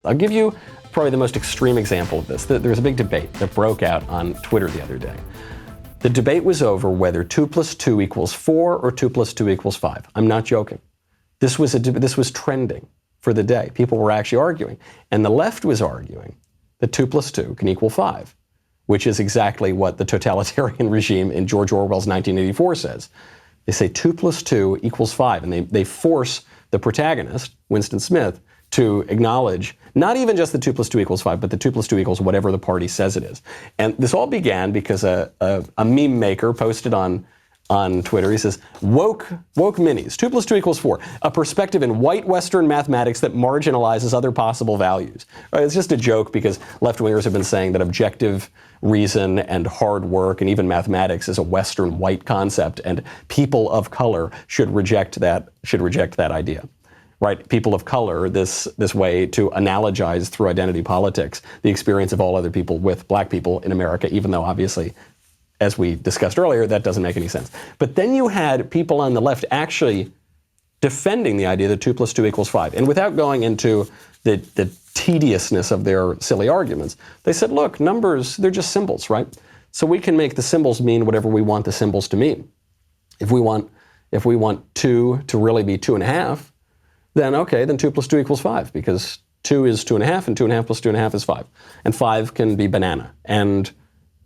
I'll give you probably the most extreme example of this. There's a big debate that broke out on Twitter the other day. The debate was over whether 2 + 2 = 4 or 2 + 2 = 5. I'm not joking. This was trending for the day. People were actually arguing. And the left was arguing that 2 + 2 can equal 5, which is exactly what the totalitarian regime in George Orwell's 1984 says. They say 2 + 2 = 5, and they force the protagonist, Winston Smith, to acknowledge not even just the 2 + 2 = 5, but the 2 + 2 = whatever the party says it is. And this all began because a meme maker posted on Twitter. He says, woke minis, 2 + 2 = 4, a perspective in white Western mathematics that marginalizes other possible values. Right, it's just a joke because left-wingers have been saying that objective reason and hard work and even mathematics is a Western white concept, and people of color should reject that idea. Right, people of color, this way to analogize through identity politics the experience of all other people with black people in America, even though obviously, as we discussed earlier, that doesn't make any sense. But then you had people on the left actually defending the idea that 2 + 2 = 5. And without going into the tediousness of their silly arguments, they said, look, numbers, they're just symbols, right? So we can make the symbols mean whatever we want the symbols to mean. If we want 2 to really be 2.5, then 2 + 2 = 5, because 2 is 2.5, and 2.5 + 2.5 is 5. And 5 can be banana. And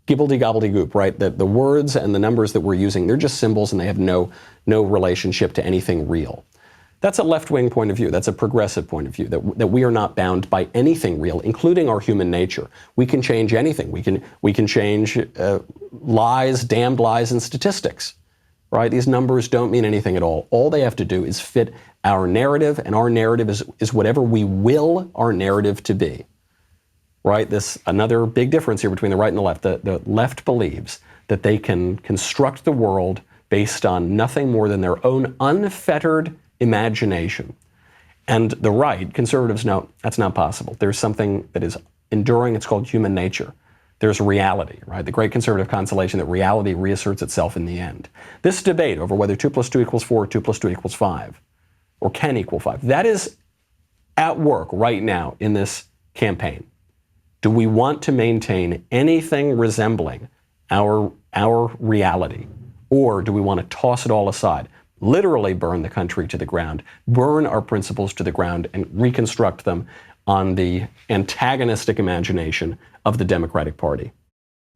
gibbledy-gobbledygook, right? The words and the numbers that we're using, they're just symbols and they have no relationship to anything real. That's a left-wing point of view. That's a progressive point of view, that we are not bound by anything real, including our human nature. We can change anything. We can change lies, damned lies, and statistics. Right? These numbers don't mean anything at all. All they have to do is fit our narrative, and our narrative is whatever we will our narrative to be. Right? This another big difference here between the right and the left. The left believes that they can construct the world based on nothing more than their own unfettered imagination. And the right, conservatives, know that's not possible. There's something that is enduring. It's called human nature. There's reality, right? The great conservative consolation that reality reasserts itself in the end. This debate over whether 2 + 2 = 4 or 2 + 2 = 5, or can equal 5, that is at work right now in this campaign. Do we want to maintain anything resembling our reality? Or do we want to toss it all aside, literally burn the country to the ground, burn our principles to the ground, and reconstruct them on the antagonistic imagination of the Democratic Party?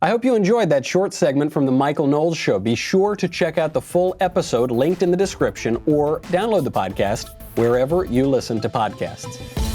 I hope you enjoyed that short segment from the Michael Knowles Show. Be sure to check out the full episode linked in the description, or download the podcast wherever you listen to podcasts.